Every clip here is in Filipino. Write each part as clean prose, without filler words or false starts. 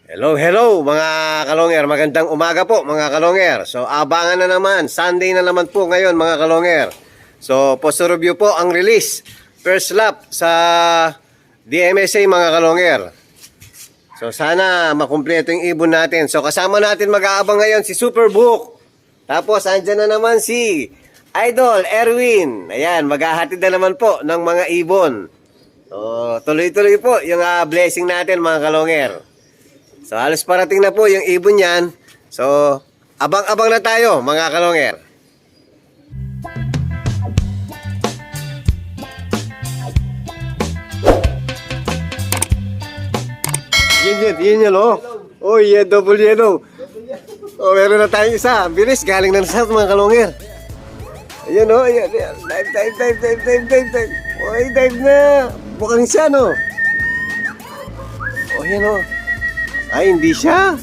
Hello mga kalonger, magandang umaga po mga kalonger. So abangan na naman, Sunday na naman po ngayon mga kalonger. So post review po ang release, first lap sa DMSA mga kalonger. So sana makumpleto yung ibon natin. So kasama natin mag-aabang ngayon si Superbook. Tapos andyan na naman si Idol Erwin. Ayan, maghahatid na naman po ng mga ibon. So tuloy-tuloy po yung blessing natin mga kalonger. So halos parating na po yung ibon yan. So abang-abang na tayo mga kalonger. Yun oh. Oh, double yellow. Oh, meron na tayong isa. Bilis, galing na sa mga kalonger. Ayan oh, ayan. Dive. Oh, dive na. Bukang siya, no? Oh, ayan oh. Ay, hindi siya.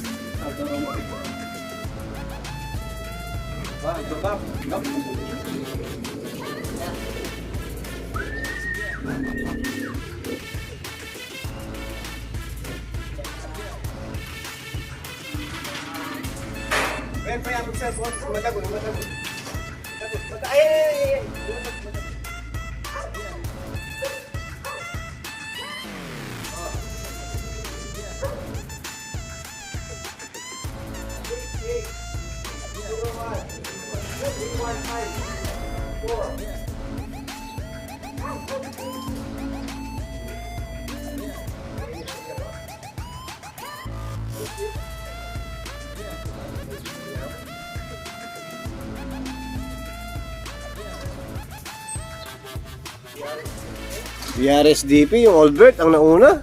BRSDP, yung Albert ang nauna.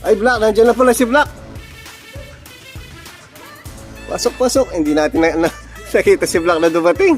Ay, Black, nandiyan na pala si Black. Pasok. Hindi natin nakita si Black na dumating.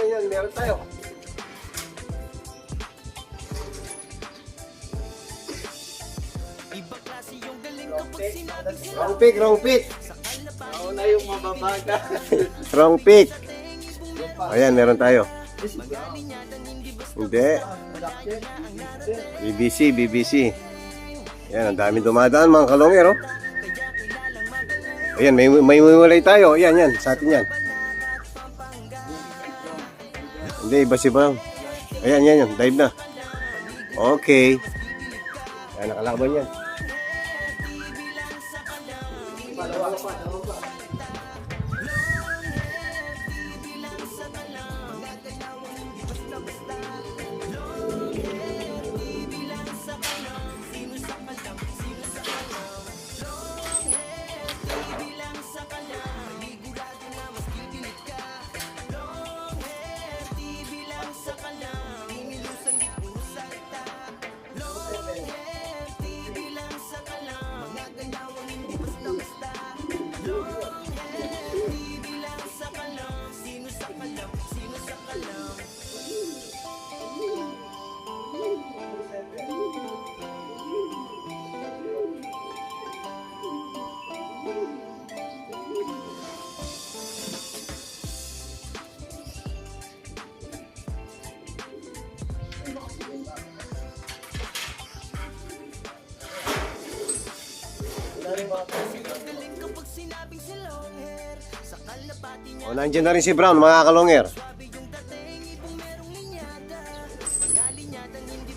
Ayan, meron tayo. Wrong pick. Nauna yung mababaga. Wrong pick. Ayan, meron tayo. Hindi. BBC. Ayan, ang daming dumadaan mga kalonger, oh. Ayan, may mawalay tayo. Ayan, sa atin yan. Hindi, iba si Brown. Ayan, dive na. Okay. Ayan, nakalaban yan. O, nandiyan na rin si Brown, mga kalonger.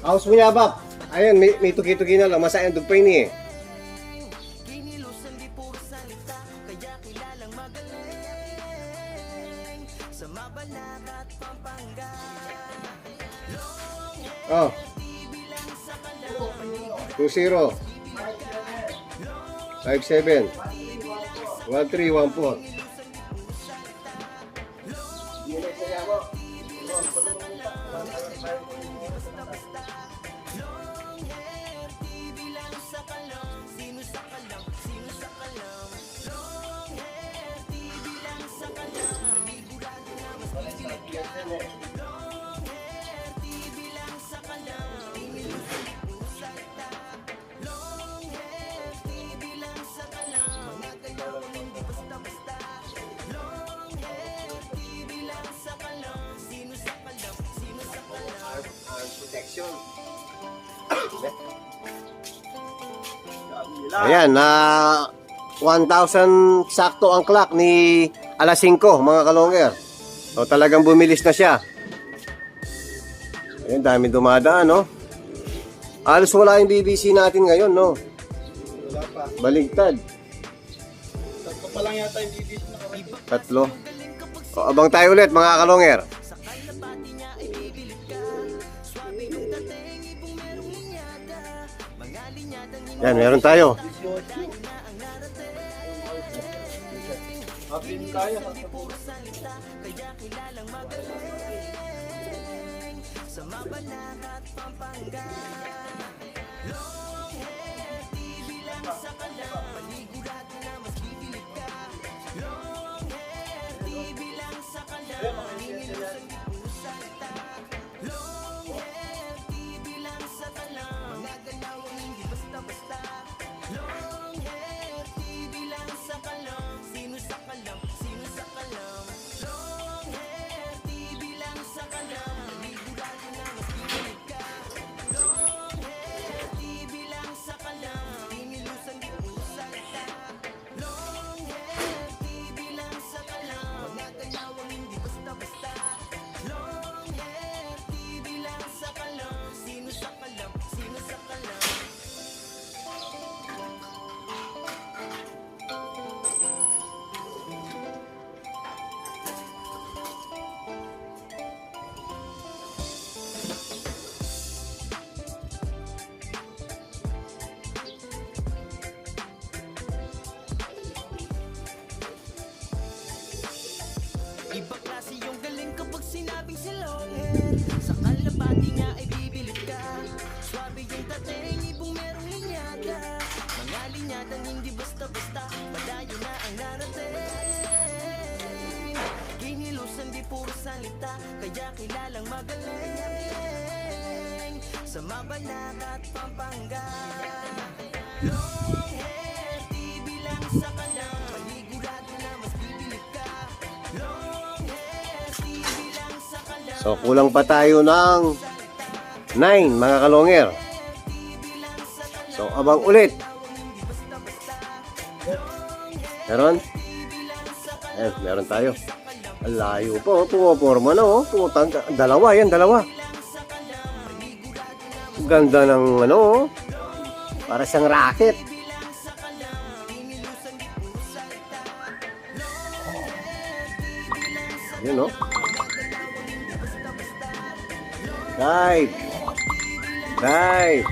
House mo niya, Bap. Ayun, may tuki-tuki na lang. Masayang dugpay niya eh. Oh. 2-0. 5-7. 1-3-1-4. Protection. Ayan, na 1,000 sakto ang clock ni alas 5, mga kalonger. So talagang bumilis na siya. Ayan, dami dumadaan, no? Alos wala yung BBC natin ngayon, no? Wala pa. Baligtad. Tatlo pa lang yata yung BBC na Tatlo. O, abang tayo ulit, mga kalonger. Yan, meron tayo. Happy tayo. Iba klase yung galing kapag sinabing si long hair. Sa kalapati niya ay bibilid ka. Swabe yung dating, ibong merong linyada. Mga linyadang hindi basta-basta, madayo na ang narating. Kinilusan di puro salita, kaya kilalang magaling. Sa Mabanag at Pampanga, long hair, di bilang sa kalang. Panigurado na mas bibilid ka. Long hair, di bilang sa kalang. So, kulang pa tayo ng 9, mga kalonger. So, abang ulit. Meron? Ayan, meron tayo. Ang layo po, pumaporma na, oh. Pumutang, dalawa, yan, dalawa. Ganda ng, ano, oh. Para siyang racket. Yun, oh. Dive. Dive.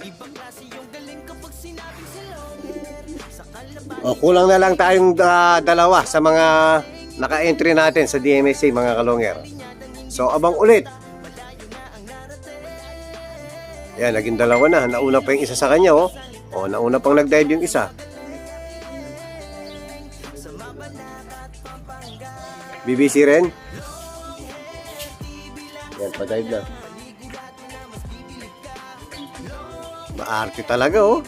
Ibang klase yung galing kapag sinabing si long hair. Sa kalaban O, kulang na lang tayong dalawa sa mga naka-entry natin sa DMSA mga kalonger. So abang ulit. Yan, naging dalawa na. Nauna pa yung isa sa kanya, oh. O, nauna pang nag-dive yung isa. BBC rin. Yan, pa-dive na. Maarte talaga, oh.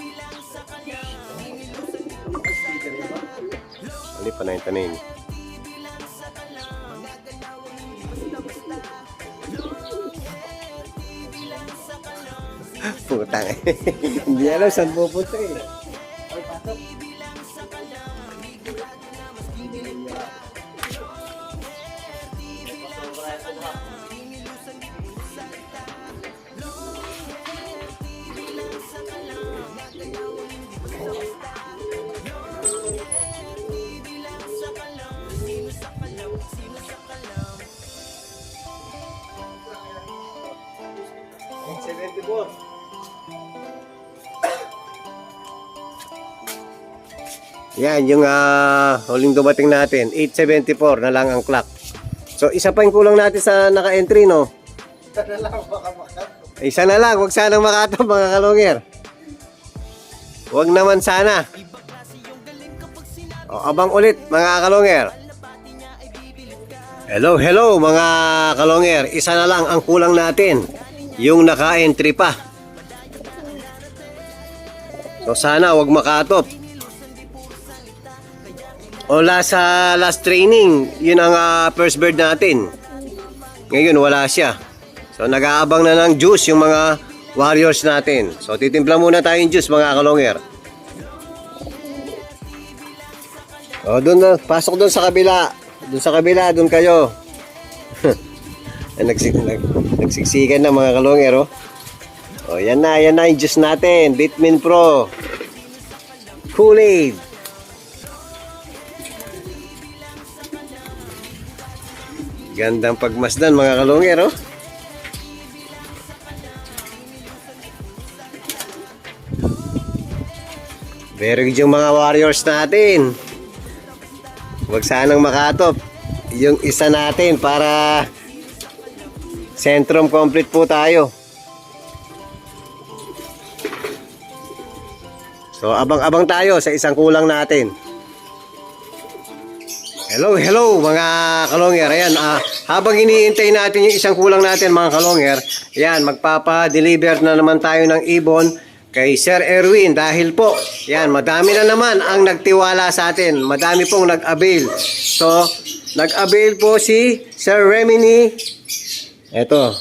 Ali pa na yung tanin. Putang eh. Hindi alam saan pupunta eh. Yan, yung huling dumating natin, 874 na lang ang clock. So, isa pa yung kulang natin sa naka-entry, no? Isa na lang, wag sanang makatap mga kalongger. Wag naman sana. O, abang ulit mga kalongger. Hello, hello mga kalongger. Isa na lang ang kulang natin, yung naka-entry pa. So, sana wag makatop. O sa last training, yun ang first bird natin. Ngayon wala siya. So nag-aabang na ng juice yung mga warriors natin. So titimpla muna tayong juice mga kalongger. O doon na, pasok doon sa kabila. Doon sa kabila, doon kayo. Nagsiksikan na mga kalongger, oh. O yan na yung juice natin. Bitmin Pro. Kool-Aid. Gandang pagmasdan mga kalongger, oh. Very good yung mga warriors natin. Huwag sanang makatop. Yung isa natin para centrum complete po tayo. So abang-abang tayo sa isang kulang natin. Hello, hello mga kalongger. Ayan, habang iniintay natin yung isang kulang natin mga kalongger, ayan, magpapa-deliver na naman tayo ng ibon kay Sir Erwin dahil po, ayan, madami na naman ang nagtiwala sa atin. Madami pong nag-avail. So, nag-avail po si Sir Remini. Eto.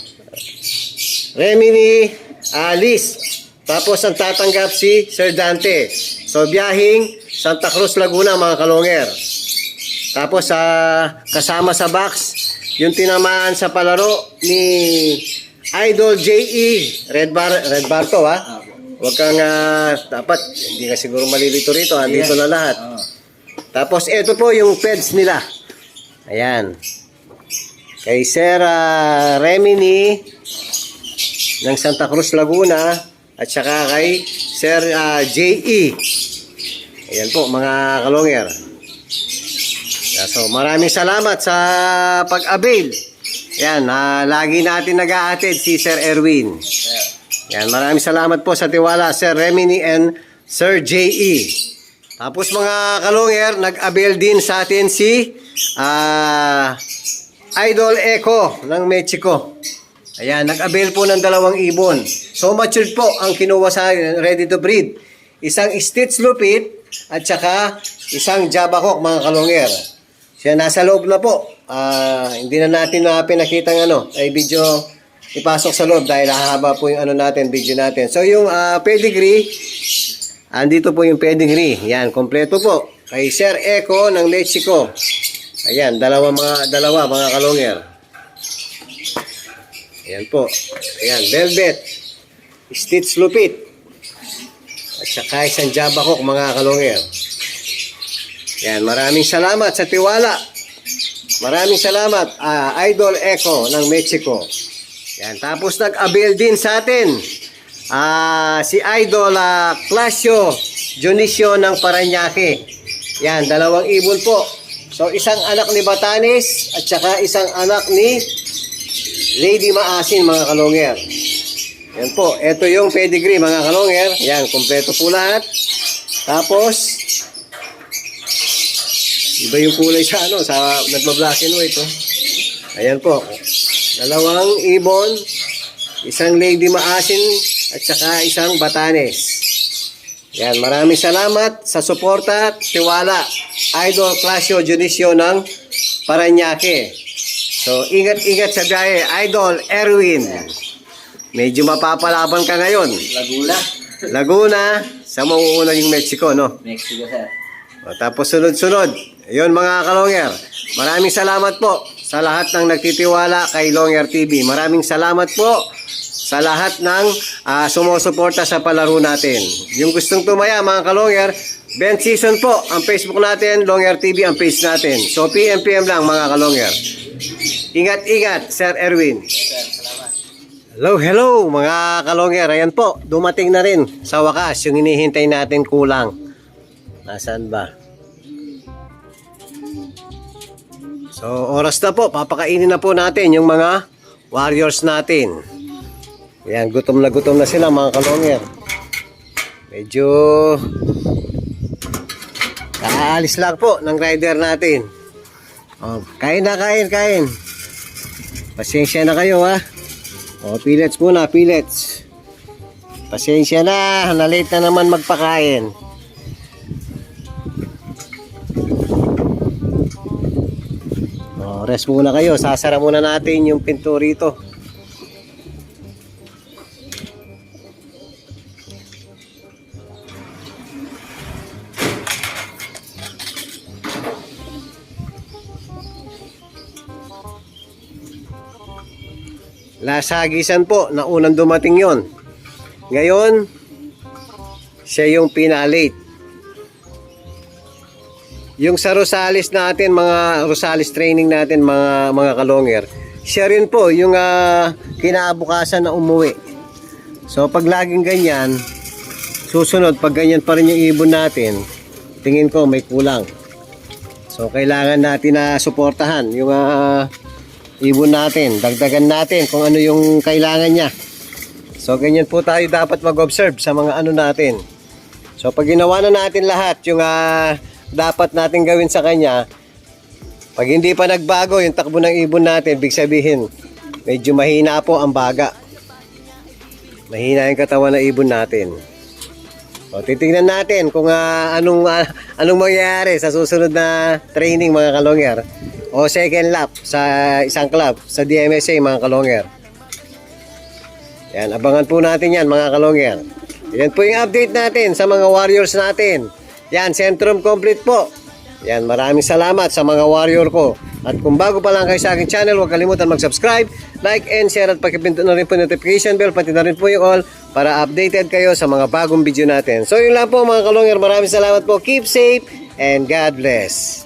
Remini Alice. Tapos ang tatanggap si Sir Dante. So, biyahing Santa Cruz, Laguna mga kalongger. Tapos kasama sa box yung tinamaan sa palaro ni Idol JE. Red bar to, ha. Huwag kang dapat hindi ka siguro malilito rito, dito na lahat. Tapos ito po yung peds nila. Ayan. Kay Sir Remini ng Santa Cruz, Laguna at saka kay Sir JE. Ayan po mga kalongger. So maraming salamat sa pag-avail Yan, lagi natin nag-aatid si Sir Erwin. Yan, maraming salamat po sa tiwala, Sir Remini and Sir J.E. Tapos mga kalungер, nag-avail din sa atin si Idol Echo ng Mexico. Ayan, nag-avail po ng 2 ibon. So matured po ang kinuha sa ready to breed. Isang Stitch Lupit at saka isang Java Hawk, mga kalungер. Siya nasa loob na po. Hindi na natin pinakita ng ay video ipasok sa loob dahil hahaba po yung video natin. So yung pedigree, andito po yung pedigree. Yan, kompleto po. Kay Sir Echo ng Mexico. Ayan, dalawa mga kalungер. Ayan po. Ayan, Velvet, Stitch Lupit, at saka isang Java Hawk, mga kalunger. Ayan, maraming salamat sa tiwala. Maraming salamat, Idol Echo ng Mexico. Ayan, tapos nag-avail din sa atin si Idol Clasio Dionisio ng Parañaque. Ayan, 2 ibon po. So, isang anak ni Batanes at saka isang anak ni Lady Maasin, mga kalungер. Yan po. Ito yung pedigree, mga kalunger. Yan, kompleto po lahat. Tapos, iba yung kulay sa nagba-black and white. Ayan po. 2 ibon, isang Lady Maasin at saka isang Batanes. Yan, maraming salamat sa suporta at tiwala. Idol Clasio Dionisio ng Parañaque. So, ingat-ingat sa biyahe. Idol Erwin. Medyo mapapalaban ka ngayon. Laguna, sa mauuna yung Mexico, no? Mexico, sir. Tapos sunod-sunod. Ayun, mga kalongyer. Maraming salamat po sa lahat ng nagtitiwala kay Longyer TV. Maraming salamat po sa lahat ng sumusuporta sa palaro natin. Yung gustong tumaya, mga kalongyer, Bent Season po ang Facebook natin, Longyer TV ang page natin. So, PM lang, mga kalongyer. Ingat-ingat, Sir Erwin. Hello, mga kalongyer. Ayan po, dumating na rin sa wakas yung hinihintay natin kulang. Nasaan ba? So, oras na po. Papakainin na po natin yung mga warriors natin. Ayan, gutom na sila, mga kalongyer. Medyo kaalis lang po ng rider natin. Kain na, kain. Pasensya na kayo, ha. Pellets muna, pellets. Pasensya na, na-late na naman magpakain. Rest muna kayo, sasara muna natin yung pinto rito. Lasagisan po, na unang dumating yon. Ngayon, siya yung pinalate. Yung sa Rosales natin, mga Rosales training natin, mga kalongyer, siya rin po yung kinabukasan na umuwi. So pag laging ganyan, susunod, pag ganyan pa rin yung ibon natin, tingin ko may kulang. So kailangan natin na suportahan yung ibon natin, dagdagan natin kung ano yung kailangan niya. So ganyan po tayo dapat mag-observe sa mga natin. So pag ginawa na natin lahat yung dapat natin gawin sa kanya, pag hindi pa nagbago yung takbo ng ibon natin, big sabihin medyo mahina po ang baga, mahina yung katawan ng ibon natin. So titingnan natin kung anong mangyayari sa susunod na training, mga kalongyer, o second lap sa isang club sa DMSA, mga kalongyer. Yan, abangan po natin yan, mga kalongyer. Yan po yung update natin sa mga warriors natin. Yan, Centrum complete po. Yan, maraming salamat sa mga warrior ko. At kung bago pa lang kayo sa aking channel, huwag kalimutan mag-subscribe, like and share, at pakipindot na rin po notification bell, pati na rin po yung all para updated kayo sa mga bagong video natin. So yun lang po, mga kalongyer. Maraming salamat po. Keep safe and God bless.